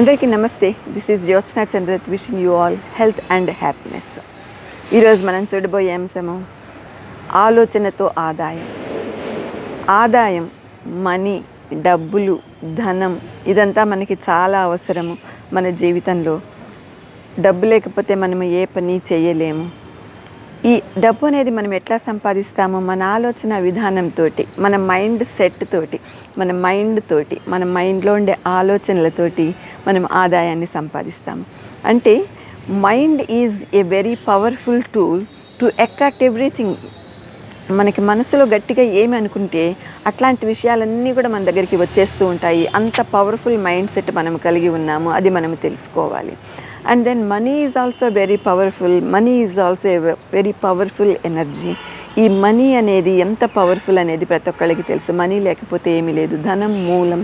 అందరికీ నమస్తే. This is Jyotsna Chandrat wishing you all health and happiness. ఈరోజు మనం చూడబోయే అంశము ఆలోచనతో ఆదాయం. ఆదాయం, మనీ, డబ్బులు, ధనం ఇదంతా మనకి చాలా అవసరము మన జీవితంలో. డబ్బు లేకపోతే మనము ఏ పని చేయలేము. ఈ డబ్బు అనేది మనం ఎట్లా సంపాదిస్తామో మన ఆలోచన విధానంతో, మన మైండ్ సెట్ తోటి, మన మైండ్లో ఉండే ఆలోచనలతోటి మనం ఆదాయాన్ని సంపాదిస్తాము. అంటే mind is a very powerful tool to attract everything. మనకి మనసులో గట్టిగా ఏమి అనుకుంటే అట్లాంటి విషయాలన్నీ కూడా మన దగ్గరికి వచ్చేస్తూ ఉంటాయి. అంత పవర్ఫుల్ మైండ్ సెట్ మనం కలిగి ఉన్నాము, అది మనం తెలుసుకోవాలి. And then money is also very powerful. Money is also a very powerful energy. ఈ మనీ అనేది ఎంత పవర్ఫుల్ అనేది ప్రతి ఒక్కళ్ళకి తెలుసు. మనీ లేకపోతే ఏమీ లేదు. ధనం మూలం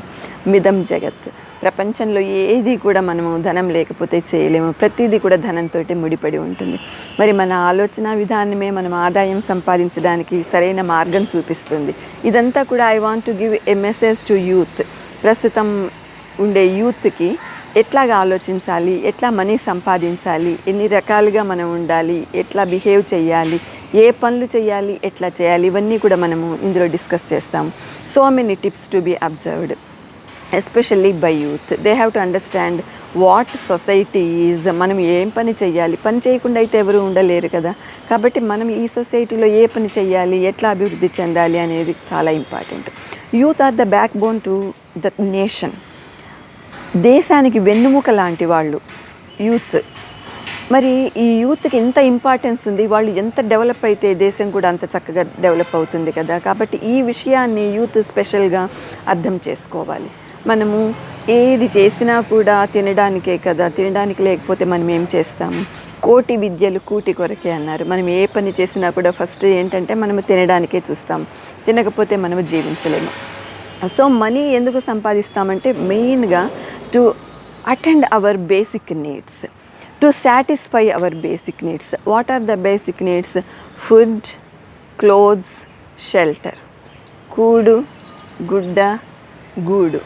మిదం జగత్. ప్రపంచంలో ఏది కూడా మనము ధనం లేకపోతే చేయలేము. ప్రతిదీ కూడా ధనంతో ముడిపడి ఉంటుంది. మరి మన ఆలోచన విధానమే మనం ఆదాయం సంపాదించడానికి సరైన మార్గం చూపిస్తుంది. ఇదంతా కూడా I want to give a message to youth. ప్రస్తుతం ఉండే యూత్కి ఎట్లాగా ఆలోచించాలి, ఎట్లా మనీ సంపాదించాలి, ఎన్ని రకాలుగా మనం ఉండాలి, ఎట్లా బిహేవ్ చేయాలి, ఏ పనులు చేయాలి, ఎట్లా చేయాలి, ఇవన్నీ కూడా మనము ఇందులో డిస్కస్ చేస్తాము. So many tips to be observed, especially by youth. They have to understand what society is. మనం ఏం పని చేయాలి, పని చేయకుండా అయితే ఎవరు ఉండలేరు కదా. కాబట్టి మనం ఈ సొసైటీలో ఏ పని చేయాలి, ఎట్లా అభివృద్ధి చెందాలి అనేది చాలా important. Youth are the backbone to the nation. దేశానికి వెన్నుముక లాంటి వాళ్ళు యూత్. మరి ఈ యూత్కి ఎంత ఇంపార్టెన్స్ ఉంది, వాళ్ళు ఎంత డెవలప్ అయితే దేశం కూడా అంత చక్కగా డెవలప్ అవుతుంది కదా. కాబట్టి ఈ విషయాన్ని యూత్ స్పెషల్గా అర్థం చేసుకోవాలి. మనము ఏది చేసినా కూడా తినడానికే కదా. తినడానికి లేకపోతే మనం ఏం చేస్తాము? కోటి విద్యలు కూటి కొరకే అన్నారు. మనం ఏ పని చేసినా కూడా ఫస్ట్ ఏంటంటే మనము తినడానికే చూస్తాము. తినకపోతే మనము జీవించలేము. సో మనీ ఎందుకు సంపాదిస్తామంటే మెయిన్గా to attend our basic needs, to satisfy our basic needs. What are the basic needs? Food, clothes, shelter. కూడు, గుడ్డ, గూడు.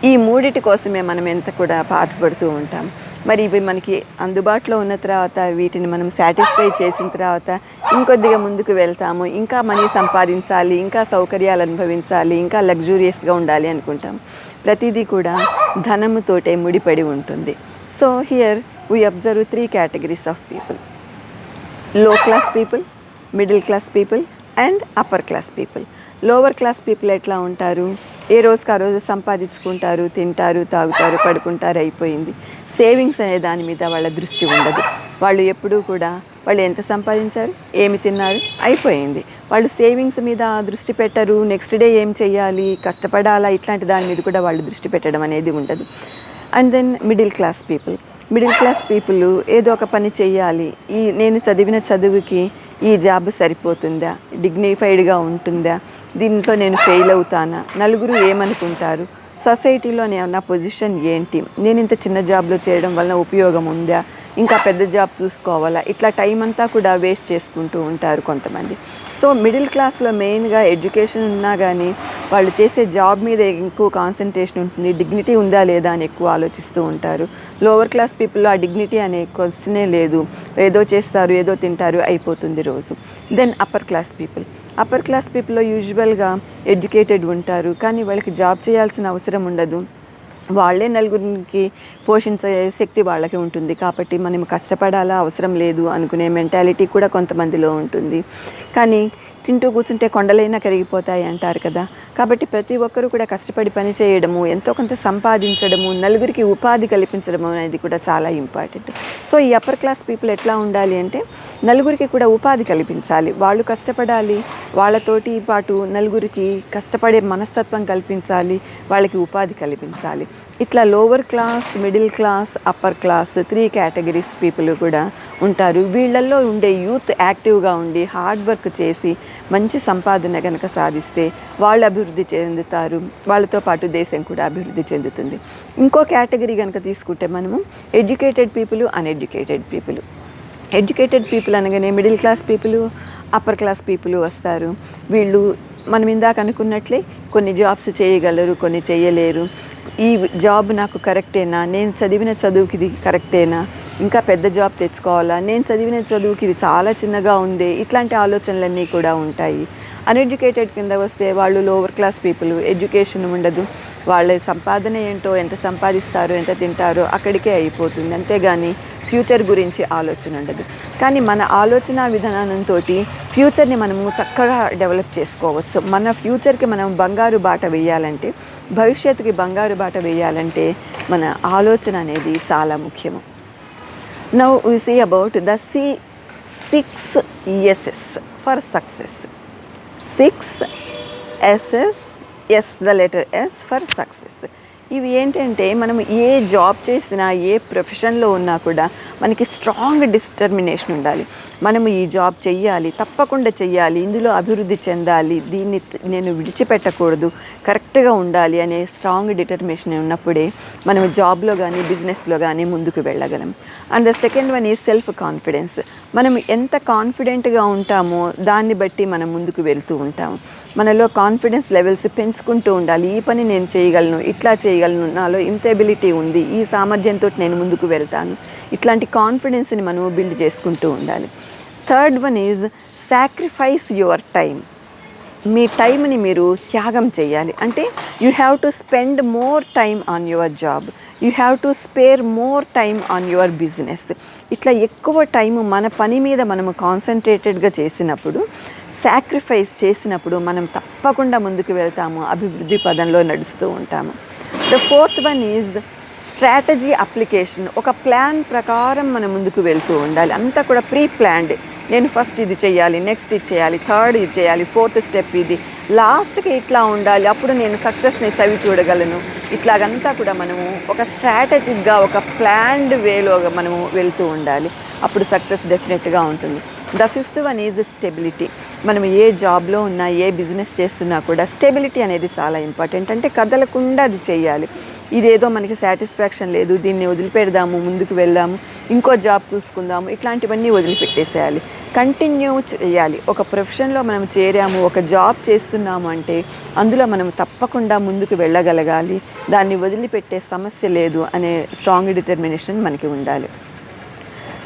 ఈ మూడిటి కోసమే మనం ఎంత కూడా పాటుపడుతూ ఉంటాం. మరి ఇవి మనకి అందుబాటులో ఉన్న తర్వాత వీటిని మనం సాటిస్ఫై చేసిన తర్వాత ఇంకొద్దిగా ముందుకు వెళ్తాము. ఇంకా మనీ సంపాదించాలి, ఇంకా సౌకర్యాలు అనుభవించాలి, ఇంకా లగ్జూరియస్గా ఉండాలి అనుకుంటాం. ప్రతిదీ కూడా ధనముతోటే ముడిపడి ఉంటుంది. So here we observe 3 categories of people: low class people, middle class people and upper class people. Lower class people ఎట్లా ఉంటారు? ఏ రోజుకి ఆ రోజు సంపాదించుకుంటారు, తింటారు, తాగుతారు, పడుకుంటారు, అయిపోయింది. సేవింగ్స్ అనే దాని మీద వాళ్ళ దృష్టి ఉండదు. వాళ్ళు ఎప్పుడూ కూడా వాళ్ళు ఎంత సంపాదించారు, ఏమి తిన్నారు, అయిపోయింది. వాళ్ళు సేవింగ్స్ మీద దృష్టి పెట్టరు. నెక్స్ట్ డే ఏం చేయాలి, కష్టపడాలా, ఇట్లాంటి దాని మీద కూడా వాళ్ళు దృష్టి పెట్టడం అనేది ఉండదు. And then middle class people ఏదో ఒక పని చేయాలి. నేను చదివిన చదువుకి ఈ జాబ్ సరిపోతుందా, డిగ్నిఫైడ్గా ఉంటుందా, దీంట్లో నేను ఫెయిల్ అవుతానా, నలుగురు ఏమనుకుంటారు, సొసైటీలో నా పొజిషన్ ఏంటి, నేను ఇంత చిన్న జాబ్లో చేయడం వలన ఉపయోగం ఉందా, ఇంకా పెద్ద జాబ్ చూసుకోవాలా, ఇట్లా టైం అంతా కూడా వేస్ట్ చేసుకుంటూ ఉంటారు కొంతమంది. సో మిడిల్ క్లాస్లో మెయిన్గా ఎడ్యుకేషన్ ఉన్నా కానీ వాళ్ళు చేసే జాబ్ మీద ఎక్కువ కాన్సన్ట్రేషన్ ఉంటుంది. డిగ్నిటీ ఉందా లేదా అని ఎక్కువ ఆలోచిస్తూ ఉంటారు. లోవర్ క్లాస్ పీపుల్లో ఆ డిగ్నిటీ అనే క్వశ్చనే లేదు. ఏదో చేస్తారు, ఏదో తింటారు, అయిపోతుంది రోజు. దెన్ అప్పర్ క్లాస్ పీపుల్లో యూజువల్గా ఎడ్యుకేటెడ్ ఉంటారు, కానీ వాళ్ళకి జాబ్ చేయాల్సిన అవసరం ఉండదు. వాళ్ళే నలుగురికి పోషించే శక్తి వాళ్ళకి ఉంటుంది. కాబట్టి మనం కష్టపడాలా అవసరం లేదు అనుకునే మెంటాలిటీ కూడా కొంతమందిలో ఉంటుంది. కానీ తింటూ కూర్చుంటే కొండలైనా కరిగిపోతాయి అంటారు కదా. కాబట్టి ప్రతి ఒక్కరూ కూడా కష్టపడి పని చేయడము, ఎంతో కొంత సంపాదించడము, నలుగురికి ఉపాధి కల్పించడము అనేది కూడా చాలా ఇంపార్టెంట్. సో ఈ అప్పర్ క్లాస్ పీపుల్ ఎట్లా ఉండాలి అంటే నలుగురికి కూడా ఉపాధి కల్పించాలి. వాళ్ళు కష్టపడాలి, వాళ్ళతోటి పాటు నలుగురికి కష్టపడే మనస్తత్వం కల్పించాలి, వాళ్ళకి ఉపాధి కల్పించాలి. ఇట్లా lower class, middle class, upper class 3 categories people కూడా ఉంటారు. వీళ్ళల్లో ఉండే యూత్ యాక్టివ్గా ఉండి హార్డ్ వర్క్ చేసి మంచి సంపాదన కనుక సాధిస్తే వాళ్ళు అభివృద్ధి చెందుతారు. వాళ్ళతో పాటు దేశం కూడా అభివృద్ధి చెందుతుంది. ఇంకో కేటగిరీ కనుక తీసుకుంటే మనము educated people, uneducated people. Educated people అనగానే middle class people, upper class people వస్తారు. వీళ్ళు మనం ఇందాక అనుకున్నట్లే కొన్ని జాబ్స్ చేయగలరు, కొన్ని చేయలేరు. ఈ జాబ్ నాకు కరెక్టేనా, నేను చదివిన చదువుకి ఇది కరెక్టేనా, ఇంకా పెద్ద జాబ్ తెచ్చుకోవాలా, నేను చదివిన చదువుకి ఇది చాలా చిన్నగా ఉంది, ఇట్లాంటి ఆలోచనలన్నీ కూడా ఉంటాయి. అన్ఎడ్యుకేటెడ్ కింద వస్తే వాళ్ళు లోవర్ క్లాస్ పీపుల్, ఎడ్యుకేషన్ ఉండదు, వాళ్ళ సంపాదన ఏంటో, ఎంత సంపాదిస్తారో, ఎంత తింటారో అక్కడికే అయిపోతుంది, అంతేగాని ఫ్యూచర్ గురించి ఆలోచన ఉండదు. కానీ మన ఆలోచన విధానంతో ఫ్యూచర్ని మనము చక్కగా డెవలప్ చేసుకోవచ్చు. మన ఫ్యూచర్కి మనం బంగారు బాట వేయాలంటే, భవిష్యత్తుకి బంగారు బాట వేయాలంటే మన ఆలోచన అనేది చాలా ముఖ్యము. Now we see about the 6 S's for success. 6 S's, S, the letter S for success. ఇవి ఏంటంటే మనం ఏ జాబ్ చేసినా, ఏ ప్రొఫెషన్లో ఉన్నా కూడా మనకి స్ట్రాంగ్ డిటర్మినేషన్ ఉండాలి. మనము ఈ జాబ్ చెయ్యాలి, తప్పకుండా చెయ్యాలి, ఇందులో అభివృద్ధి చెందాలి, దీన్ని నేను విడిచిపెట్టకూడదు, కరెక్ట్గా ఉండాలి అనే స్ట్రాంగ్ డిటర్మినేషన్ ఉన్నప్పుడే మనం జాబ్లో కానీ బిజినెస్లో కానీ ముందుకు వెళ్ళగలం. And the second one is self confidence. మనం ఎంత కాన్ఫిడెంట్గా ఉంటామో దాన్ని బట్టి మనం ముందుకు వెళ్తూ ఉంటాము. మనలో కాన్ఫిడెన్స్ లెవెల్స్ పెంచుకుంటూ ఉండాలి. ఈ పని నేను చేయగలను, ఇట్లా చేయగలను, నాలో ఇంత ఎబిలిటీ ఉంది, ఈ సామర్థ్యంతో నేను ముందుకు వెళ్తాను, ఇట్లాంటి కాన్ఫిడెన్స్ని మనం బిల్డ్ చేసుకుంటూ ఉండాలి. Third one is sacrifice your time. మీ టైంని మీరు త్యాగం చేయాలి. అంటే you have to spend more time on your job, you have to spare more time on your business. ఇట్లా ఎక్కువ టైము మన పని మీద మనము కాన్సన్ట్రేటెడ్గా చేసినప్పుడు, సాక్రిఫైస్ చేసినప్పుడు మనం తప్పకుండా ముందుకు వెళ్తాము, అభివృద్ధి పదంలో నడుస్తూ ఉంటాము. The fourth one is strategy application. ఒక ప్లాన్ ప్రకారం మనం ముందుకు వెళ్తూ ఉండాలి. అంతా కూడా ప్రీ ప్లాన్డ్. నేను ఫస్ట్ ఇది చేయాలి, నెక్స్ట్ ఇది చేయాలి, థర్డ్ ఇది చేయాలి, ఫోర్త్ స్టెప్ ఇది, లాస్ట్కి ఇట్లా ఉండాలి, అప్పుడు నేను సక్సెస్ని చవి చూడగలను. ఇట్లాగంతా కూడా మనము ఒక స్ట్రాటజిక్గా, ఒక ప్లాన్డ్ వేలో మనము వెళ్తూ ఉండాలి. అప్పుడు సక్సెస్ డెఫినెట్గా ఉంటుంది. The fifth one is stability. మనం ఏ జాబ్లో ఉన్నా, ఏ బిజినెస్ చేస్తున్నా కూడా స్టెబిలిటీ అనేది చాలా ఇంపార్టెంట్. అంటే కదలకుండా అది చేయాలి. ఇదేదో మనకి సాటిస్ఫాక్షన్ లేదు, దీన్ని వదిలిపెడదాము, ముందుకు వెళ్దాము, ఇంకో జాబ్ చూసుకుందాము, ఇట్లాంటివన్నీ వదిలిపెట్టేసేయాలి. కంటిన్యూ చేయాలి. ఒక ప్రొఫెషన్లో మనం చేరాము, ఒక జాబ్ చేస్తున్నాము అంటే అందులో మనం తప్పకుండా ముందుకు వెళ్ళగలగాలి, దాన్ని వదిలిపెట్టే సమస్య లేదు అనే స్ట్రాంగ్ డిటర్మినేషన్ మనకి ఉండాలి.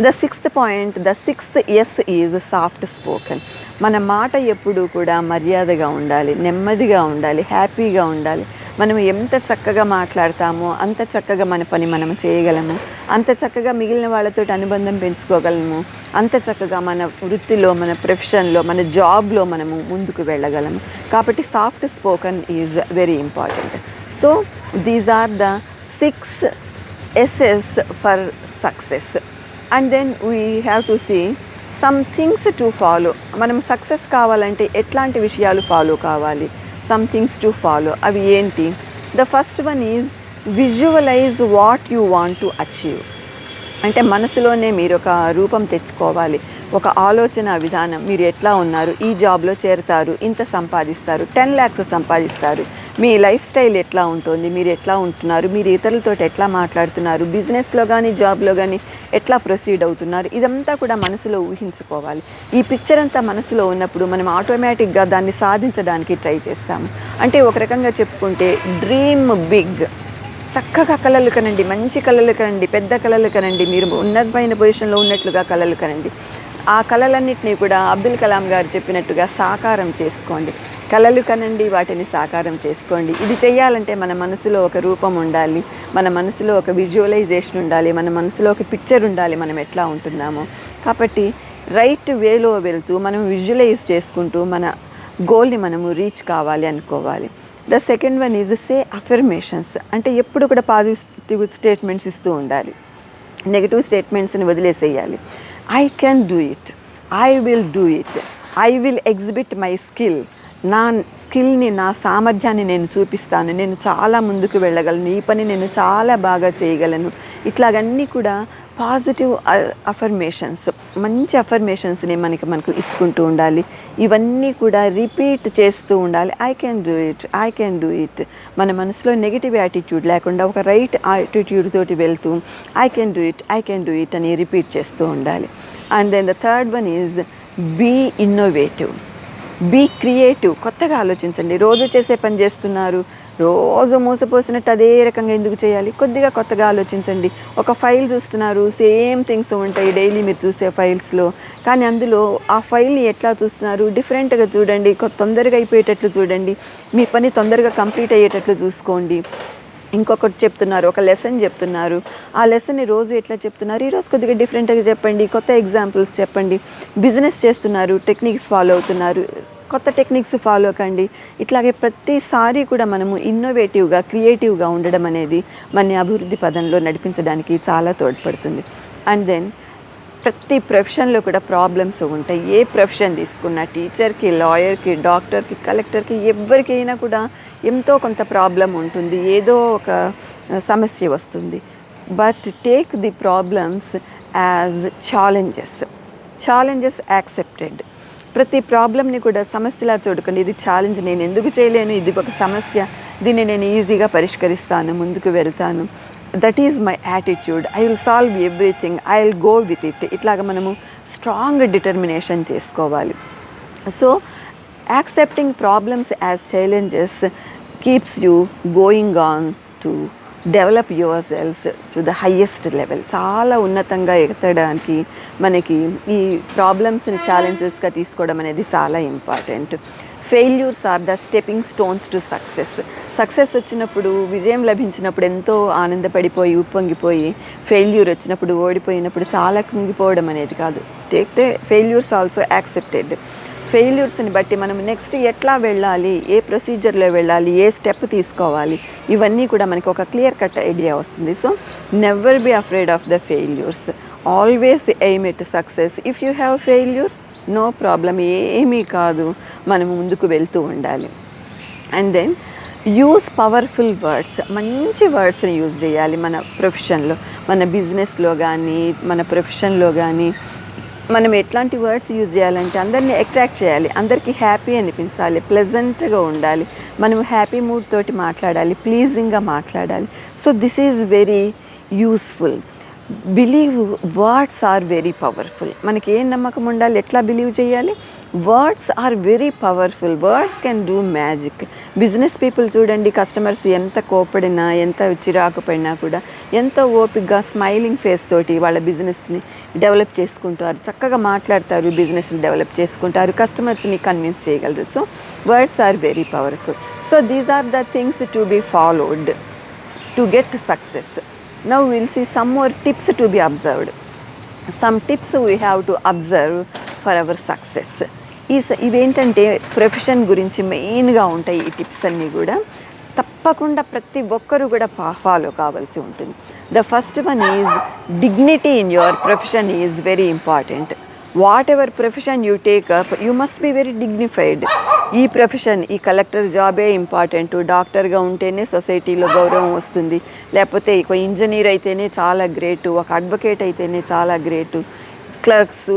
The sixth S is soft spoken. మన మాట ఎప్పుడూ కూడా మర్యాదగా ఉండాలి, నెమ్మదిగా ఉండాలి, హ్యాపీగా ఉండాలి. మనం ఎంత చక్కగా మాట్లాడతామో అంత చక్కగా మన పని మనం చేయగలము, అంత చక్కగా మిగిలిన వాళ్ళతో అనుబంధం పెంచుకోగలము, అంత చక్కగా మన వృత్తిలో, మన ప్రొఫెషన్లో, మన జాబ్లో మనము ముందుకు వెళ్ళగలము. కాబట్టి soft spoken is very important. So these are the 6 S's for success. And then we have to see some things to follow. మనం సక్సెస్ కావాలంటే ఎట్లాంటి విషయాలు ఫాలో కావాలి, సమ్ థింగ్స్ టు ఫాలో. అవి ఏంటి? The first one is visualize what you want to achieve. అంటే మనసులోనే మీరు ఒక రూపం తెచ్చుకోవాలి, ఒక ఆలోచన విధానం. మీరు ఎట్లా ఉన్నారు, ఈ జాబ్లో చేరుతారు, ఇంత సంపాదిస్తారు, 10 lakhs సంపాదిస్తారు, మీ లైఫ్ స్టైల్ ఎట్లా ఉంటుంది, మీరు ఎట్లా ఉంటున్నారు, మీరు ఇతరులతో ఎట్లా మాట్లాడుతున్నారు, బిజినెస్లో కానీ జాబ్లో కానీ ఎట్లా ప్రొసీడ్ అవుతున్నారు, ఇదంతా కూడా మనసులో ఊహించుకోవాలి. ఈ పిక్చర్ అంతా మనసులో ఉన్నప్పుడు మనం ఆటోమేటిక్గా దాన్ని సాధించడానికి ట్రై చేస్తాము. అంటే ఒక రకంగా చెప్పుకుంటే డ్రీమ్ బిగ్. చక్కగా కలలు కనండి, మంచి కలలు కనండి, పెద్ద కలలు కనండి, మీరు ఉన్నతమైన పొజిషన్లో ఉన్నట్లుగా కలలు కనండి. ఆ కళలన్నింటినీ కూడా అబ్దుల్ కలాం గారు చెప్పినట్టుగా సాకారం చేసుకోండి. కళలు కనండి, వాటిని సాకారం చేసుకోండి. ఇది చేయాలంటే మన మనసులో ఒక రూపం ఉండాలి, మన మనసులో ఒక విజువలైజేషన్ ఉండాలి, మన మనసులో ఒక పిక్చర్ ఉండాలి మనం ఎట్లా ఉంటున్నామో. కాబట్టి రైట్ వేలో వెళ్తూ మనం విజువలైజ్ చేసుకుంటూ మన గోల్ని మనము రీచ్ కావాలి అనుకోవాలి. The second one is say affirmations. అంటే ఎప్పుడు కూడా పాజిటివ్ స్టేట్మెంట్స్ ఇస్తూ ఉండాలి, నెగిటివ్ స్టేట్మెంట్స్ని వదిలేసేయాలి. I can do it, I will do it, I will exhibit my skill. నా స్కిల్ని, నా సామర్థ్యాన్ని నేను చూపిస్తాను, నేను చాలా ముందుకు వెళ్ళగలను, ఈ పని నేను చాలా బాగా చేయగలను. ఇట్లాగన్నీ కూడా పాజిటివ్ అఫర్మేషన్స్, మంచి అఫర్మేషన్స్ని మనకు ఇచ్చుకుంటూ ఉండాలి. ఇవన్నీ కూడా రిపీట్ చేస్తూ ఉండాలి. I can do it, I can do it. మన మనసులో నెగిటివ్ యాటిట్యూడ్ లేకుండా ఒక రైట్ యాటిట్యూడ్ తోటి వెళ్తూ I can do it, I can do it అని రిపీట్ చేస్తూ ఉండాలి. And then the third one is be innovative, be creative. కొత్తగా ఆలోచించండి. రోజు చేసే పని చేస్తున్నారు, రోజు మూసపోసినట్టు అదే రకంగా ఎందుకు చేయాలి? కొద్దిగా కొత్తగా ఆలోచించండి. ఒక ఫైల్ చూస్తున్నారు, సేమ్ థింగ్స్ ఉంటాయి డైలీ మీరు చూసే ఫైల్స్లో. కానీ అందులో ఆ ఫైల్ని ఎట్లా చూస్తున్నారు, డిఫరెంట్గా చూడండి, తొందరగా అయిపోయేటట్లు చూడండి, మీ పని తొందరగా కంప్లీట్ అయ్యేటట్లు చూసుకోండి. ఇంకొకటి చెప్తున్నారు, ఒక లెసన్ చెప్తున్నారు, ఆ లెసన్ని రోజు ఎట్లా చెప్తున్నారు, ఈరోజు కొద్దిగా డిఫరెంట్గా చెప్పండి, కొత్త ఎగ్జాంపుల్స్ చెప్పండి. బిజినెస్ చేస్తున్నారు, టెక్నిక్స్ ఫాలో అవుతున్నారు, కొత్త టెక్నిక్స్ ఫాలో కండి. ఇట్లాగే ప్రతిసారి కూడా మనము ఇన్నోవేటివ్గా, క్రియేటివ్గా ఉండడం అనేది మన అభివృద్ధి పదంలో నడిపించడానికి చాలా తోడ్పడుతుంది. అండ్ దెన్ ప్రతి ప్రొఫెషన్లో కూడా ప్రాబ్లమ్స్ ఉంటాయి. ఏ ప్రొఫెషన్ తీసుకున్నా, టీచర్కి, లాయర్కి, డాక్టర్కి, కలెక్టర్కి, ఎవరికైనా కూడా ఎంతో కొంత ప్రాబ్లం ఉంటుంది, ఏదో ఒక సమస్య వస్తుంది. But take the problems as challenges accepted. ప్రతి ప్రాబ్లమ్ని కూడా సమస్యలా చూడకండి, ఇది ఛాలెంజ్, నేను ఎందుకు చేయలేను, ఇది ఒక సమస్య, దీన్ని నేను ఈజీగా పరిష్కరిస్తాను, ముందుకు వెళ్తాను, that is my attitude, I will solve everything, I will go with it. ఇట్లాగ మనము స్ట్రాంగ్ డిటర్మినేషన్ చేసుకోవాలి. So accepting problems as challenges keeps you going on to develop your cells to the highest level. చాలా ఉన్నతంగా ఎగతడానికి మనకి ఈ ప్రాబ్లమ్స్ని ఛాలెంజెస్గా తీసుకోవడం అనేది చాలా important. Failures are the stepping stones to success వచ్చినప్పుడు, విజయం లభించినప్పుడు ఎంతో ఆనందపడిపోయి ఉప్పొంగిపోయి, ఫెయిల్యూర్ వచ్చినప్పుడు, ఓడిపోయినప్పుడు చాలా కుంగిపోవడం అనేది కాదు. Take the failures also accepted. ఫెయిల్యూర్స్ని బట్టి మనం నెక్స్ట్ ఎట్లా వెళ్ళాలి, ఏ ప్రొసీజర్లో వెళ్ళాలి, ఏ స్టెప్ తీసుకోవాలి, ఇవన్నీ కూడా మనకి ఒక క్లియర్ కట్ ఐడియా వస్తుంది. So never be afraid of the failures, always aim at success. If you have failure, no problem, ఏమీ కాదు, మనం ముందుకు వెళ్తూ ఉండాలి. And then use powerful words, మంచి వర్డ్స్ని యూజ్ చేయాలి మన ప్రొఫెషన్లో, మన బిజినెస్లో కానీ, మన ప్రొఫెషన్లో కానీ. మనం ఎట్లాంటి వర్డ్స్ యూజ్ చేయాలంటే అందరినీ అట్రాక్ట్ చేయాలి, అందరికీ హ్యాపీ అనిపించాలి, ప్లెజెంట్గా ఉండాలి, మనం హ్యాపీ మూడ్ తోటి మాట్లాడాలి, ప్లీజింగ్గా మాట్లాడాలి. So this is very useful. Believe words are very powerful. మనకి ఏం నమ్మకం ఉండాలి, ఎట్లా బిలీవ్ చేయాలి? Words are very powerful, words can do magic. Business people చూడండి, కస్టమర్స్ ఎంత కోపడినా, ఎంత చిరాకు పడినా కూడా ఎంతో ఓపికగా స్మైలింగ్ ఫేస్ తోటి వాళ్ళ బిజినెస్ని డెవలప్ చేసుకుంటారు, చక్కగా మాట్లాడతారు, బిజినెస్ని డెవలప్ చేసుకుంటారు, కస్టమర్స్ని కన్విన్స్ చేయగలరు. So words are very powerful. So these are the things to be followed to get success. Now we will see some more tips to be observed. Some tips we have to observe for our success. ఇవేంటంటే profession గురించి మెయిన్గా ఉంటాయి ఈ tips అన్నీ కూడా. తప్పకుండా ప్రతి ఒక్కరూ కూడా ఫాలో కావాల్సి ఉంటుంది. The first one is dignity in your profession is very important. What ever profession you take up, you must be very dignified. ఈ ప్రొఫెషన్, ఈ కలెక్టర్ జాబే ఇంపార్టెంట్, డాక్టర్గా ఉంటేనే సొసైటీలో గౌరవం వస్తుంది, లేకపోతే ఒక ఇంజనీర్ అయితేనే చాలా గ్రేటు, ఒక అడ్వకేట్ అయితేనే చాలా గ్రేటు, క్లర్క్స్,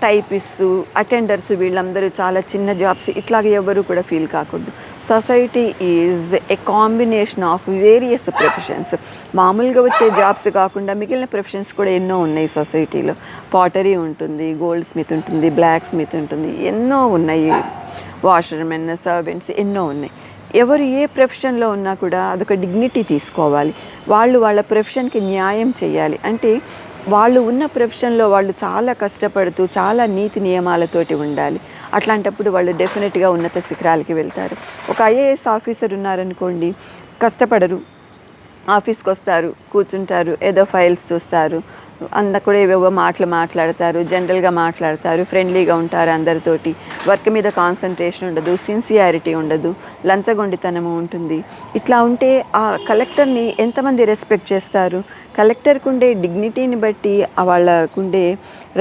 టైపిస్ట్, అటెండర్స్, వీళ్ళందరూ చాలా చిన్న జాబ్స్, ఇట్లాగే ఎవరు కూడా ఫీల్ కాకూడదు. Society is a combination of various professions. మామూలుగా వచ్చే జాబ్స్ కాకుండా మిగిలిన ప్రొఫెషన్స్ కూడా ఎన్నో ఉన్నాయి సొసైటీలో. పాటరీ ఉంటుంది, గోల్డ్ స్మిత్ ఉంటుంది, బ్లాక్ స్మిత్ ఉంటుంది, ఎన్నో ఉన్నాయి, వాషర్మెన్, సర్వెంట్స్, ఎన్నో ఉన్నాయి. ఎవరు ఏ ప్రొఫెషన్లో ఉన్నా కూడా అదొక డిగ్నిటీ తీసుకోవాలి. వాళ్ళు వాళ్ళ ప్రొఫెషన్కి న్యాయం చేయాలి. అంటే వాళ్ళు ఉన్న ప్రొఫెషన్లో వాళ్ళు చాలా కష్టపడుతూ చాలా నీతి నియమాలతోటి ఉండాలి. అట్లాంటప్పుడు వాళ్ళు డెఫినెట్గా ఉన్నత శిఖరాలకి వెళ్తారు. ఒక ఐఏఎస్ ఆఫీసర్ ఉన్నారనుకోండి, కష్టపడరు, ఆఫీస్కి వస్తారు, కూర్చుంటారు, ఏదో ఫైల్స్ చూస్తారు, కూడా ఏవేవో మాట్లాడతారు, జనరల్గా మాట్లాడతారు, ఫ్రెండ్లీగా ఉంటారు అందరితోటి, వర్క్ మీద కాన్సన్ట్రేషన్ ఉండదు, సిన్సియారిటీ ఉండదు, లంచగొండితనము ఉంటుంది. ఇట్లా ఉంటే ఆ కలెక్టర్ని ఎంతమంది రెస్పెక్ట్ చేస్తారు? కలెక్టర్కి ఉండే డిగ్నిటీని బట్టి వాళ్ళకుండే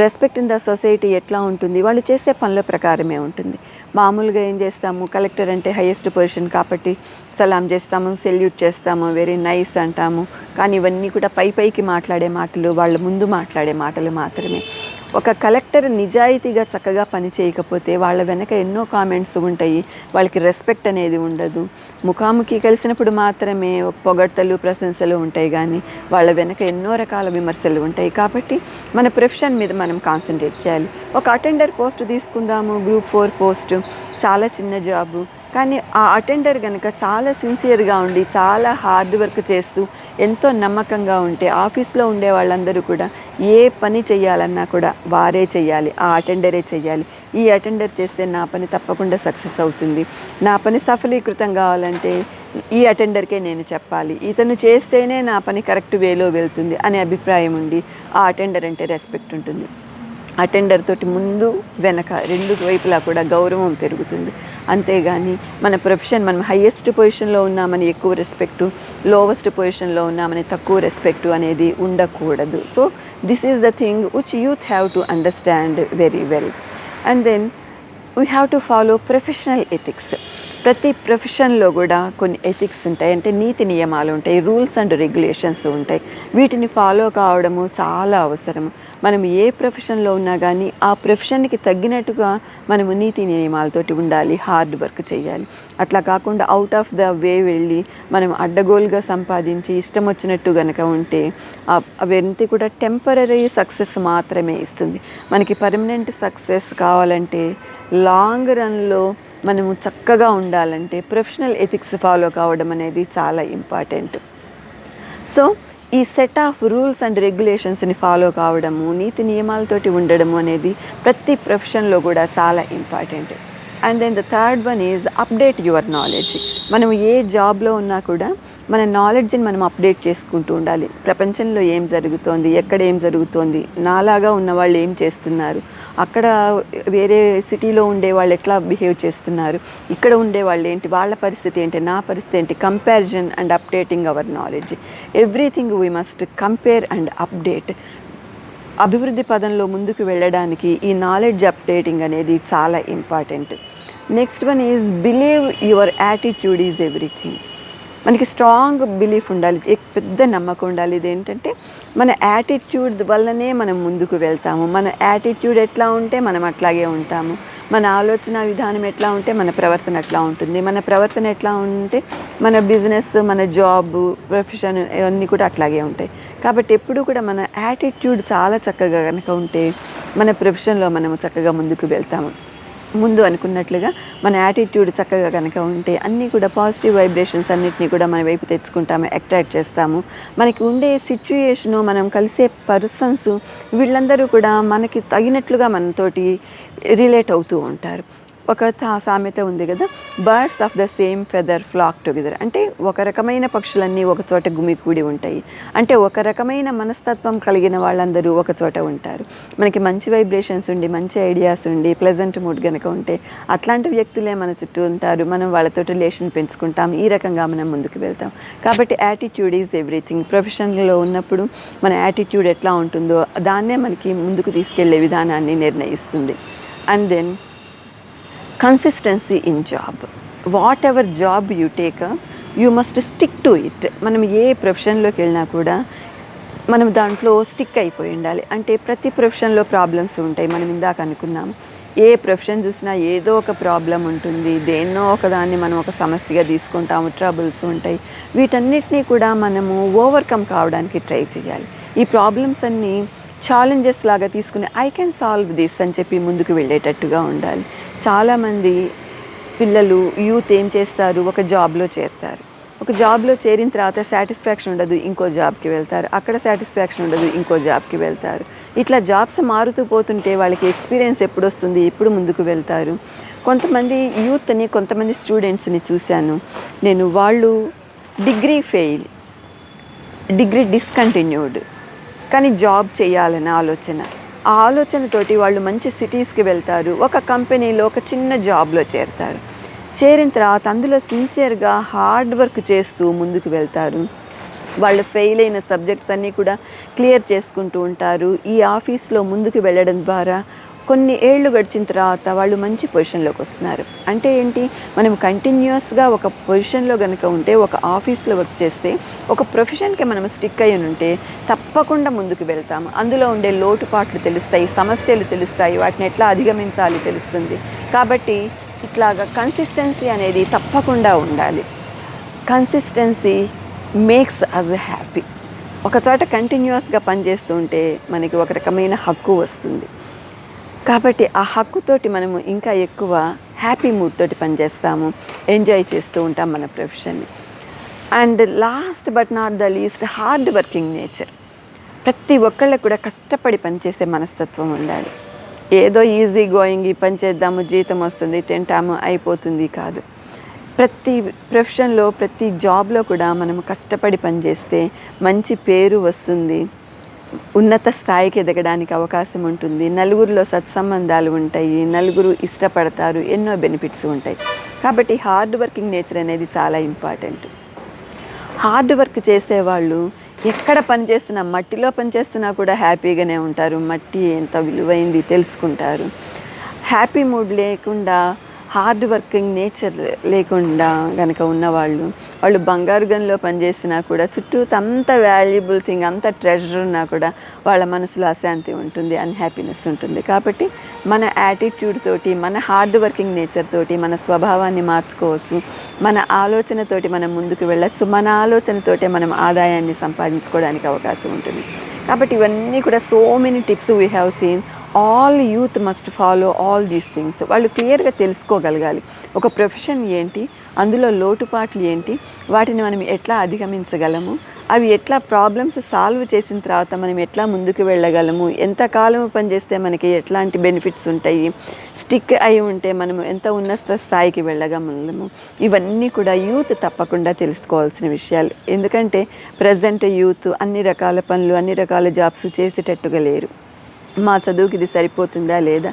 రెస్పెక్ట్ ఇన్ ద సొసైటీ ఎట్లా ఉంటుంది? వాళ్ళు చేసే పనుల ప్రకారమే ఉంటుంది. మామూలుగా ఏం చేస్తాము, కలెక్టర్ అంటే హైయెస్ట్ పొజిషన్ కాబట్టి సలాం చేస్తాము, సెల్యూట్ చేస్తాము, వెరీ నైస్ అంటాము. కానీ ఇవన్నీ కూడా పైకి మాట్లాడే మాటలు, వాళ్ళ ముందు మాట్లాడే మాటలు మాత్రమే. ఒక కలెక్టర్ నిజాయితీగా చక్కగా పని చేయకపోతే వాళ్ళ వెనక ఎన్నో కామెంట్స్ ఉంటాయి, వాళ్ళకి రెస్పెక్ట్ అనేది ఉండదు. ముఖాముఖి కలిసినప్పుడు మాత్రమే పొగడ్తలు, ప్రశంసలు ఉంటాయి, కానీ వాళ్ళ వెనక ఎన్నో రకాల విమర్శలు ఉంటాయి. కాబట్టి మన ప్రొఫెషన్ మీద మనం కాన్సన్ట్రేట్ చేయాలి. ఒక అటెండర్ పోస్ట్ తీసుకుందాము, గ్రూప్ 4 పోస్టు, చాలా చిన్న జాబు, కానీ ఆ అటెండర్ కనుక చాలా సిన్సియర్గా ఉండి చాలా హార్డ్ వర్క్ చేస్తూ ఎంతో నమ్మకంగా ఉంటే ఆఫీస్లో ఉండే వాళ్ళందరూ కూడా ఏ పని చేయాలన్నా కూడా వారే చేయాలి, ఆ అటెండరే చేయాలి. ఈ అటెండర్ చేస్తే నా పని తప్పకుండా సక్సెస్ అవుతుంది, నా పని సఫలీకృతం కావాలంటే ఈ అటెండర్కే నేను చెప్పాలి, ఇతను చేస్తేనే నా పని కరెక్ట్ వేలో వెళ్తుంది అనే అభిప్రాయం ఉండి ఆ అటెండర్ అంటే రెస్పెక్ట్ ఉంటుంది. అటెండర్ తోటి ముందు వెనక రెండు వైపులా కూడా గౌరవం పెరుగుతుంది. అంతేగాని మన ప్రొఫెషన్ మనం హయ్యెస్ట్ పొజిషన్లో ఉన్నామని ఎక్కువ రెస్పెక్టు, లోవెస్ట్ పొజిషన్లో ఉన్నామని తక్కువ రెస్పెక్టు అనేది ఉండకూడదు. So this is the thing which youth have to understand very well. And then we have to follow professional ethics. ప్రతి ప్రొఫెషన్లో కూడా కొన్ని ఎథిక్స్ ఉంటాయి, అంటే నీతి నియమాలు ఉంటాయి, రూల్స్ అండ్ రెగ్యులేషన్స్ ఉంటాయి. వీటిని ఫాలో కావడము చాలా అవసరం. మనం ఏ ప్రొఫెషన్లో ఉన్నా కానీ ఆ ప్రొఫెషన్కి తగ్గినట్టుగా మనము నీతి నియమాలతోటి ఉండాలి, హార్డ్ వర్క్ చేయాలి. అట్లా కాకుండా అవుట్ ఆఫ్ ద వే వెళ్ళి మనం అడ్డగోలుగా సంపాదించి ఇష్టం వచ్చినట్టు కనుక ఉంటే అవన్నీ కూడా టెంపరరీ సక్సెస్ మాత్రమే ఇస్తుంది. మనకి పర్మనెంట్ సక్సెస్ కావాలంటే లాంగ్ రన్లో మనము చక్కగా ఉండాలంటే ప్రొఫెషనల్ ఎథిక్స్ ఫాలో కావడం అనేది చాలా ఇంపార్టెంట్. సో ఈ సెట్ ఆఫ్ రూల్స్ అండ్ రెగ్యులేషన్స్ని ఫాలో కావడము, నీతి నియమాలతోటి ఉండడము అనేది ప్రతి ప్రొఫెషన్లో కూడా చాలా important. And then the third one is update your knowledge. మనం ఏ జాబ్లో ఉన్నా కూడా మన నాలెడ్జ్ని మనం అప్డేట్ చేసుకుంటూ ఉండాలి. ప్రపంచంలో ఏం జరుగుతోంది, ఎక్కడ ఏం జరుగుతోంది, నాలాగా ఉన్న వాళ్ళు ఏం చేస్తున్నారు, అక్కడ వేరే సిటీలో ఉండే వాళ్ళు ఎట్లా బిహేవ్ చేస్తున్నారు, ఇక్కడ ఉండే వాళ్ళు ఏంటి, వాళ్ళ పరిస్థితి ఏంటి, నా పరిస్థితి ఏంటి, comparison and updating our knowledge. Everything we must compare and update. అభివృద్ధి పదంలో ముందుకు వెళ్ళడానికి ఈ నాలెడ్జ్ అప్డేటింగ్ అనేది చాలా important. Next one is believe your attitude is everything. మనకి స్ట్రాంగ్ బిలీఫ్ ఉండాలి, పెద్ద నమ్మకం ఉండాలి. ఇదేంటంటే మన యాటిట్యూడ్ వల్లనే మనం ముందుకు వెళ్తాము. మన యాటిట్యూడ్ ఎట్లా ఉంటే మనం అట్లాగే ఉంటాము. మన ఆలోచన విధానం ఎట్లా ఉంటే మన ప్రవర్తన ఎట్లా ఉంటుంది, మన ప్రవర్తన ఎట్లా ఉంటే మన బిజినెస్, మన జాబ్, ప్రొఫెషన్ ఇవన్నీ కూడా అట్లాగే ఉంటాయి. కాబట్టి ఎప్పుడు కూడా మన యాటిట్యూడ్ చాలా చక్కగా కనుక ఉంటే మన ప్రొఫెషన్లో మనము చక్కగా ముందుకు వెళ్తాము. ముందు అనుకున్నట్లుగా మన యాటిట్యూడ్ చక్కగా కనుక ఉంటే అన్నీ కూడా పాజిటివ్ వైబ్రేషన్స్ అన్నిటినీ కూడా మన వైపు తెచ్చుకుంటాము, అట్రాక్ట్ చేస్తాము. మనకి ఉండే సిచ్యుయేషను, మనం కలిసే పర్సన్స్ వీళ్ళందరూ కూడా మనకి తగినట్లుగా మనతోటి రిలేట్ అవుతూ ఉంటారు. ఒక సామెత ఉంది కదా, birds of the same feather flock together. అంటే ఒక రకమైన పక్షులన్నీ ఒక చోట గుమికూడి ఉంటాయి. అంటే ఒక రకమైన మనస్తత్వం కలిగిన వాళ్ళందరూ ఒక చోట ఉంటారు. మనకి మంచి వైబ్రేషన్స్ ఉండి, మంచి ఐడియాస్ ఉండి, ప్లెజెంట్ మూడ్ కనుక ఉంటే అట్లాంటి వ్యక్తులే మన చుట్టూ ఉంటారు. మనం వాళ్ళతో రిలేషన్ పెంచుకుంటాం, ఈ రకంగా మనం ముందుకు వెళ్తాం. కాబట్టి యాటిట్యూడ్ ఈజ్ ఎవ్రీథింగ్. ప్రొఫెషన్లో ఉన్నప్పుడు మన యాటిట్యూడ్ ఎట్లా ఉంటుందో దాన్నే మనకి ముందుకు తీసుకెళ్లే విధానాన్ని నిర్ణయిస్తుంది. And then consistency in job. Whatever job you take, you must stick to it. మనం ఏ ప్రొఫెషన్లోకి వెళ్ళినా కూడా మనం దాంట్లో స్టిక్ అయిపోయి ఉండాలి. అంటే ప్రతి ప్రొఫెషన్లో ప్రాబ్లమ్స్ ఉంటాయి. మనం ఇందాక అనుకున్నాము, ఏ ప్రొఫెషన్ చూసినా ఏదో ఒక ప్రాబ్లం ఉంటుంది, దేన్నో ఒకదాన్ని మనం ఒక సమస్యగా తీసుకుంటాము, ట్రబుల్స్ ఉంటాయి. వీటన్నిటినీ కూడా మనము ఓవర్కమ్ కావడానికి ట్రై చేయాలి. ఈ ప్రాబ్లమ్స్ అన్నీ ఛాలెంజెస్ లాగా తీసుకుని ఐ కెన్ సాల్వ్ దిస్ అని చెప్పి ముందుకు వెళ్ళేటట్టుగా ఉండాలి. చాలామంది పిల్లలు, యూత్ ఏం చేస్తారు, ఒక జాబ్లో చేరుతారు. ఒక జాబ్లో చేరిన తర్వాత సాటిస్ఫాక్షన్ ఉండదు, ఇంకో జాబ్కి వెళ్తారు. అక్కడ సాటిస్ఫాక్షన్ ఉండదు, ఇంకో జాబ్కి వెళ్తారు. ఇట్లా జాబ్స్ మారుతూ పోతుంటే వాళ్ళకి ఎక్స్పీరియన్స్ ఎప్పుడు వస్తుంది, ఎప్పుడు ముందుకు వెళ్తారు. కొంతమంది యూత్ని, కొంతమంది స్టూడెంట్స్ని చూశాను నేను, వాళ్ళు డిగ్రీ ఫెయిల్, డిగ్రీ డిస్కంటిన్యూడ్, కానీ జాబ్ చేయాలనే ఆలోచన, ఆ ఆలోచనతోటి వాళ్ళు మంచి సిటీస్కి వెళ్తారు. ఒక కంపెనీలో ఒక చిన్న జాబ్లో చేరుతారు. చేరిన తర్వాత అందులో సిన్సియర్గా హార్డ్ వర్క్ చేస్తూ ముందుకు వెళ్తారు. వాళ్ళు ఫెయిల్ అయిన సబ్జెక్ట్స్ అన్నీ కూడా క్లియర్ చేసుకుంటూ ఉంటారు. ఈ ఆఫీస్లో ముందుకు వెళ్ళడం ద్వారా కొన్ని ఏళ్ళు గడిచిన తర్వాత వాళ్ళు మంచి పొజిషన్లోకి వస్తున్నారు. అంటే ఏంటి, మనం కంటిన్యూస్గా ఒక పొజిషన్లో కనుక ఉంటే, ఒక ఆఫీస్లో వర్క్ చేస్తే, ఒక ప్రొఫెషన్కి మనం స్టిక్ అయ్యి ఉంటే తప్పకుండా ముందుకు వెళ్తాము. అందులో ఉండే లోటుపాట్లు తెలుస్తాయి, సమస్యలు తెలుస్తాయి, వాటిని ఎట్లా అధిగమించాలి తెలుస్తుంది. కాబట్టి ఇట్లాగా కన్సిస్టెన్సీ అనేది తప్పకుండా ఉండాలి. Consistency makes us happy. ఒక చోట కంటిన్యూస్గా పనిచేస్తూ ఉంటే మనకి ఒక రకమైన హక్కు వస్తుంది. కాబట్టి ఆ హక్కుతోటి మనము ఇంకా ఎక్కువ హ్యాపీ మూడ్ తోటి పనిచేస్తాము, ఎంజాయ్ చేస్తూ ఉంటాం మన ప్రొఫెషన్ని. And last but not the least hard working nature. ప్రతి ఒక్కళ్ళకు కూడా కష్టపడి పనిచేసే మనస్తత్వం ఉండాలి. ఏదో ఈజీ గోయింగ్ ఈ పని చేద్దాము, జీతం వస్తుంది, తింటాము, అయిపోతుంది కాదు. ప్రతి ప్రొఫెషన్లో ప్రతి జాబ్లో కూడా మనం కష్టపడి పనిచేస్తే మంచి పేరు వస్తుంది, ఉన్నత స్థాయికి ఎదగడానికి అవకాశం ఉంటుంది, నలుగురిలో సత్సంబంధాలు ఉంటాయి, నలుగురు ఇష్టపడతారు, ఎన్నో బెనిఫిట్స్ ఉంటాయి. కాబట్టి హార్డ్ వర్కింగ్ నేచర్ అనేది చాలా ఇంపార్టెంట్. హార్డ్ వర్క్ చేసేవాళ్ళు ఎక్కడ పనిచేస్తున్నా, మట్టిలో పనిచేస్తున్నా కూడా హ్యాపీగానే ఉంటారు. మట్టి ఎంత విలువైంది తెలుసుకుంటారు. హ్యాపీ మూడ్ లేకుండా, హార్డ్ వర్కింగ్ నేచర్ లేకుండా కనుక ఉన్నవాళ్ళు, వాళ్ళు బంగారు గనిలో పనిచేసినా కూడా చుట్టూ అంత వాల్యుబుల్ థింగ్, అంత ట్రెజర్ ఉన్నా కూడా వాళ్ళ మనసులో అశాంతి ఉంటుంది, అన్హ్యాపీనెస్ ఉంటుంది. కాబట్టి మన యాటిట్యూడ్ తోటి, మన హార్డ్ వర్కింగ్ నేచర్ తోటి మన స్వభావాన్ని మార్చుకోవచ్చు, మన ఆలోచనతోటి మనం ముందుకు వెళ్ళచ్చు, మన ఆలోచనతోటే మనం ఆదాయాన్ని సంపాదించుకోవడానికి అవకాశం ఉంటుంది. కాబట్టి ఇవన్నీ కూడా so many tips we have seen. All youth must follow all these things. వాళ్ళు క్లియర్గా తెలుసుకోగలగాలి ఒక ప్రొఫెషన్ ఏంటి, అందులో లోటుపాట్లు ఏంటి, వాటిని మనం ఎట్లా అధిగమించగలము, అవి ఎట్లా ప్రాబ్లమ్స్ సాల్వ్ చేసిన తర్వాత మనం ఎట్లా ముందుకు వెళ్ళగలము, ఎంతకాలం పనిచేస్తే మనకి ఎట్లాంటి బెనిఫిట్స్ ఉంటాయి, స్టిక్ అయి ఉంటే మనం ఎంత ఉన్నత స్థాయికి వెళ్ళగలము. ఇవన్నీ కూడా యూత్ తప్పకుండా తెలుసుకోవాల్సిన విషయాలు. ఎందుకంటే ప్రజెంట్ యూత్ అన్ని రకాల పనులు, అన్ని రకాల జాబ్స్ చేసేటట్టుగా లేరు. మా చదువుకి ఇది సరిపోతుందా లేదా,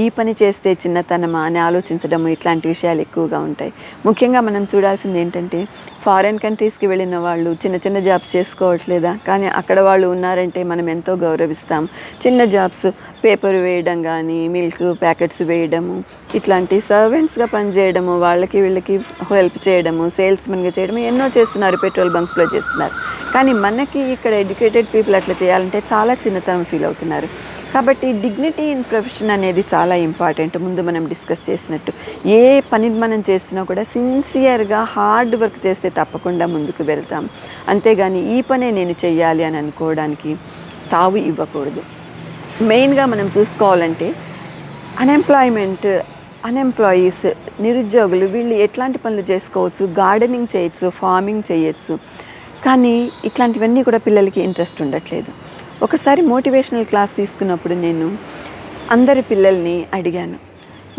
ఈ పని చేస్తే చిన్నతనమా అని ఆలోచించడము, ఇట్లాంటి విషయాలు ఎక్కువగా ఉంటాయి. ముఖ్యంగా మనం చూడాల్సింది ఏంటంటే ఫారిన్ కంట్రీస్కి వెళ్ళిన వాళ్ళు చిన్న చిన్న జాబ్స్ చేసుకోవట్లేదా, కానీ అక్కడ వాళ్ళు ఉన్నారంటే మనం ఎంతో గౌరవిస్తాం. చిన్న జాబ్స్, పేపర్ వేయడం కానీ, మిల్క్ ప్యాకెట్స్ వేయడము, ఇట్లాంటి సర్వెంట్స్గా పనిచేయడము, వాళ్ళకి వీళ్ళకి హెల్ప్ చేయడము, సేల్స్మెన్గా చేయడము, ఎన్నో చేస్తున్నారు, పెట్రోల్ బంక్స్లో చేస్తున్నారు. కానీ మనకి ఇక్కడ ఎడ్యుకేటెడ్ పీపుల్ అట్లా చేయాలంటే చాలా చిన్నతనం ఫీల్ అవుతున్నారు. కాబట్టి డిగ్నిటీ ఇన్ ప్రొఫెషన్ అనేది చాలా ఇంపార్టెంట్. ముందు మనం డిస్కస్ చేసినట్టు ఏ పని మనం చేస్తున్నా కూడా సిన్సియర్గా హార్డ్ వర్క్ చేస్తే తప్పకుండా ముందుకు వెళ్తాం. అంతేగాని ఈ పనే నేను చెయ్యాలి అని అనుకోవడానికి తావు ఇవ్వకూడదు. మెయిన్గా మనం చూసుకోవాలంటే అన్ఎంప్లాయీస్, నిరుద్యోగులు, వీళ్ళు ఎట్లాంటి పనులు చేసుకోవచ్చు, గార్డెనింగ్ చేయొచ్చు, ఫార్మింగ్ చేయొచ్చు. కానీ ఇట్లాంటివన్నీ కూడా పిల్లలకి ఇంట్రెస్ట్ ఉండట్లేదు. ఒకసారి మోటివేషనల్ క్లాస్ తీసుకున్నప్పుడు నేను అందరి పిల్లల్ని అడిగాను,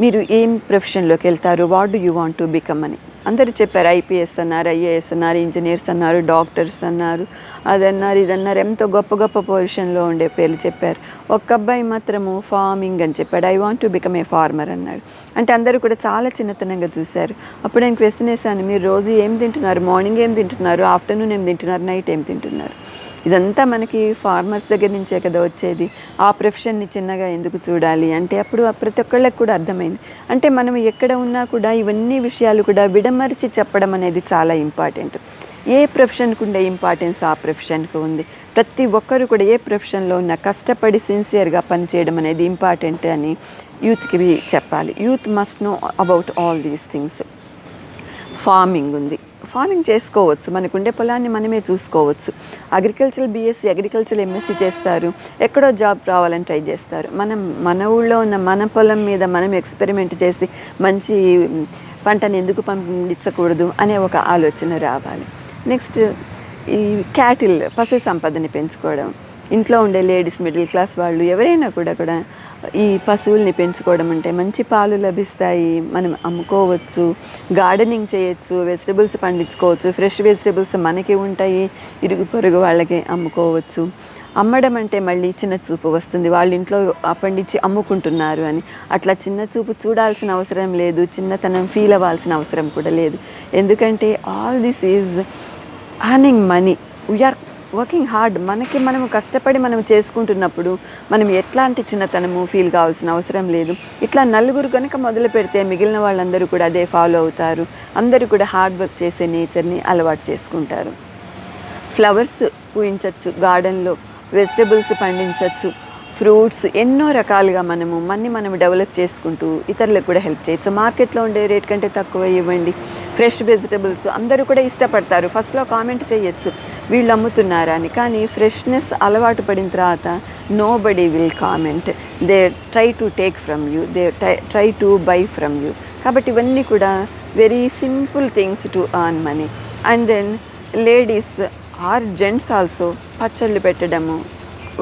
మీరు ఏం ప్రొఫెషన్లోకి వెళ్తారు, what do you want to become అని. అందరూ చెప్పారు, ఐపీఎస్ అన్నారు, ఐఏఎస్ అన్నారు, ఇంజనీర్స్ అన్నారు, డాక్టర్స్ అన్నారు, అదన్నారు, ఇదన్నారు, ఎంతో గొప్ప గొప్ప పొజిషన్లో ఉండే పేర్లు చెప్పారు. ఒక్క అబ్బాయి మాత్రము ఫార్మింగ్ అని చెప్పాడు, I want to become a farmer అన్నాడు. అంటే అందరూ కూడా చాలా చిన్నతనంగా చూశారు. అప్పుడు నేను క్వశ్చన్ వేసాను, మీరు రోజు ఏం తింటున్నారు, మార్నింగ్ ఏం తింటున్నారు, ఆఫ్టర్నూన్ ఏం తింటున్నారు, నైట్ ఏం తింటున్నారు. ఇదంతా మనకి ఫార్మర్స్ దగ్గర నుంచే కదా వచ్చేది. ఆ ప్రొఫెషన్ని చిన్నగా ఎందుకు చూడాలి అంటే అప్పుడు ప్రతి ఒక్కళ్ళకి కూడా అర్థమైంది. అంటే మనం ఎక్కడ ఉన్నా కూడా ఇవన్నీ విషయాలు కూడా విడమరిచి చెప్పడం అనేది చాలా ఇంపార్టెంట్. ఏ ప్రొఫెషన్కి ఉండే ఇంపార్టెన్స్ ఆ ప్రొఫెషన్కి ఉంది. ప్రతి ఒక్కరు కూడా ఏ ప్రొఫెషన్లో ఉన్నా కష్టపడి సిన్సియర్గా పనిచేయడం అనేది ఇంపార్టెంట్ అని యూత్కి చెప్పాలి. Youth must know about all these things. Farming ఉంది, ఫార్మింగ్ చేసుకోవచ్చు, మనకుండే పొలాన్ని మనమే చూసుకోవచ్చు. అగ్రికల్చరల్ బీఎస్సీ, అగ్రికల్చరల్ ఎంఎస్సీ చేస్తారు, ఎక్కడో జాబ్ రావాలని ట్రై చేస్తారు. మన ఊళ్ళో ఉన్న మన పొలం మీద మనం ఎక్స్పెరిమెంట్ చేసి మంచి పంటను ఎందుకు పండించకూడదు అనే ఒక ఆలోచన రావాలి. నెక్స్ట్ ఈ క్యాటిల్, పశు సంపదని పెంచుకోవడం. ఇంట్లో ఉండే లేడీస్, మిడిల్ క్లాస్ వాళ్ళు ఎవరైనా కూడా ఈ పశువుల్ని పెంచుకోవడం అంటే మంచి పాలు లభిస్తాయి, మనం అమ్ముకోవచ్చు, గార్డెనింగ్ చేయొచ్చు, వెజిటబుల్స్ పండించుకోవచ్చు, ఫ్రెష్ వెజిటబుల్స్ మనకి ఉంటాయి, ఇరుగు పొరుగు వాళ్ళకి అమ్ముకోవచ్చు. అమ్మడం అంటే మళ్ళీ చిన్న చూపు వస్తుంది, వాళ్ళ ఇంట్లో పండించి అమ్ముకుంటున్నారు అని. అట్లా చిన్న చూపు చూడాల్సిన అవసరం లేదు, చిన్నతనం ఫీల్ అవ్వాల్సిన అవసరం కూడా లేదు. ఎందుకంటే all this is earning money. We are working hard. మనము కష్టపడి మనం చేసుకుంటున్నప్పుడు మనం ఎట్లాంటి చిన్నతనము ఫీల్ కావాల్సిన అవసరం లేదు. ఇట్లా నలుగురు కనుక మొదలు పెడితే మిగిలిన వాళ్ళందరూ కూడా అదే ఫాలో అవుతారు. అందరూ కూడా హార్డ్ వర్క్ చేసే నేచర్ని అలవాటు చేసుకుంటారు. ఫ్లవర్స్ పూయించవచ్చు గార్డెన్లో, వెజిటబుల్స్ పండించవచ్చు, ఫ్రూట్స్ ఎన్నో రకాలుగా మనం డెవలప్ చేసుకుంటూ ఇతరులకు కూడా హెల్ప్ చేయొచ్చు. మార్కెట్లో ఉండే రేట్ కంటే తక్కువ ఇవ్వండి. ఫ్రెష్ వెజిటబుల్స్ అందరూ కూడా ఇష్టపడతారు. ఫస్ట్లో కామెంట్ చేయొచ్చు వీళ్ళు అమ్ముతున్నారా అని, కానీ ఫ్రెష్నెస్ అలవాటు పడిన తర్వాత nobody will comment. They try to take from you, they try to buy from you. కాబట్టి ఇవన్నీ కూడా very simple things to earn money. And then ladies or gents also పచ్చళ్ళు పెట్టడము,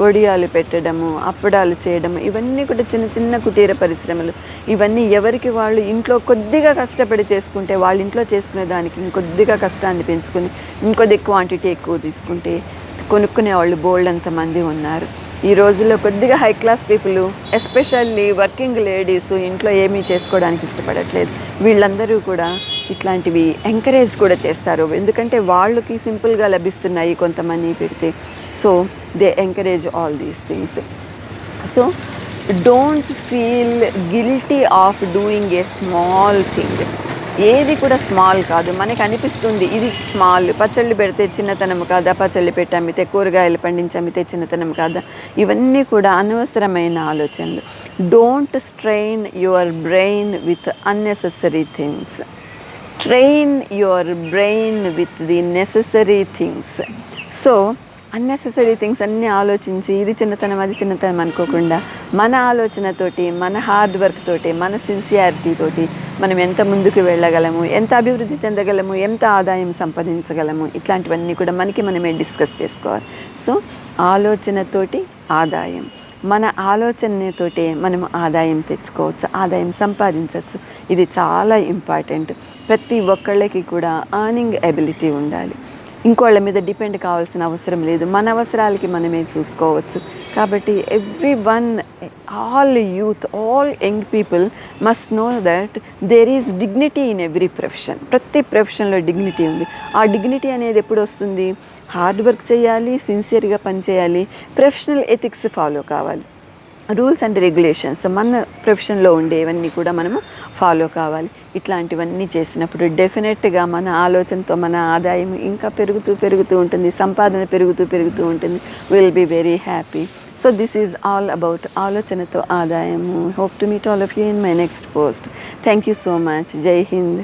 వడియాలు పెట్టడము, అప్పడాలు చేయడము, ఇవన్నీ కూడా చిన్న చిన్న కుటీర పరిశ్రమలు. ఇవన్నీ ఎవరికి వాళ్ళు ఇంట్లో కొద్దిగా కష్టపడి చేసుకుంటే, వాళ్ళ ఇంట్లో చేసుకునే దానికి ఇంకొద్దిగా కష్టాన్ని పెంచుకొని ఇంకొద్ది క్వాంటిటీ ఎక్కువ తీసుకుంటే కొనుక్కునే వాళ్ళు బోల్డ్ అంతమంది ఉన్నారు. ఈ రోజుల్లో కొద్దిగా high class people, especially working ladies ఇంట్లో ఏమీ చేసుకోవడానికి ఇష్టపడట్లేదు. వీళ్ళందరూ కూడా ఇట్లాంటివి ఎంకరేజ్ కూడా చేస్తారు, ఎందుకంటే వాళ్ళకి సింపుల్గా లభిస్తున్నాయి కొంత మనీ పెడితే. So they encourage all these things. So don't feel guilty of doing a small thing. ఏది కూడా స్మాల్ కాదు. మనకి అనిపిస్తుంది ఇది స్మాల్, పచ్చళ్ళు పెడితే చిన్నతనం కాదా, పచ్చళ్ళు పెట్టి అమ్మితే, కూరగాయలు పండించి అమ్మితే చిన్నతనం కాదా, ఇవన్నీ కూడా అనవసరమైన ఆలోచనలు. Don't strain your brain with unnecessary things. Train your brain with the necessary things. So unnecessary things అన్నీ ఆలోచించి ఇది చిన్నతనం అది చిన్నతనం అనుకోకుండా మన ఆలోచనతోటి, మన హార్డ్ వర్క్ తోటి, మన సిన్సియారిటీ తోటి మనం ఎంత ముందుకు వెళ్ళగలము, ఎంత అభివృద్ధి చెందగలము, ఎంత ఆదాయం సంపాదించగలము, ఇట్లాంటివన్నీ కూడా మనమే డిస్కస్ చేసుకోవాలి. సో ఆలోచనతోటి ఆదాయం, మన ఆలోచనతోటే మనం ఆదాయం తెచ్చుకోవచ్చు, ఆదాయం సంపాదించవచ్చు. ఇది చాలా ఇంపార్టెంట్. ప్రతి ఒక్కళ్ళకి కూడా ఎర్నింగ్ ఎబిలిటీ ఉండాలి. ఇంకోళ్ళ మీద డిపెండ్ కావాల్సిన అవసరం లేదు. మన అవసరాలకి మనమే చూసుకోవచ్చు. కాబట్టి everyone, all youth, all young people must know that there is dignity in every profession. ప్రతి ప్రొఫెషన్లో డిగ్నిటీ ఉంది. ఆ డిగ్నిటీ అనేది ఎప్పుడు వస్తుంది? హార్డ్ వర్క్ చేయాలి, సిన్సియర్గా పనిచేయాలి, ప్రొఫెషనల్ ఎథిక్స్ ఫాలో కావాలి, రూల్స్ అండ్ రెగ్యులేషన్స్ మన ప్రొఫెషన్లో ఉండేవన్నీ కూడా మనము ఫాలో కావాలి. ఇట్లాంటివన్నీ చేసినప్పుడు డెఫినెట్గా మన ఆలోచనతో మన ఆదాయం ఇంకా పెరుగుతూ ఉంటుంది, సంపాదన పెరుగుతూ ఉంటుంది. Will be very happy. So this is all about ఆలోచనతో ఆదాయము. Hope to meet all of you in my next post. Thank you so much. జై హింద్.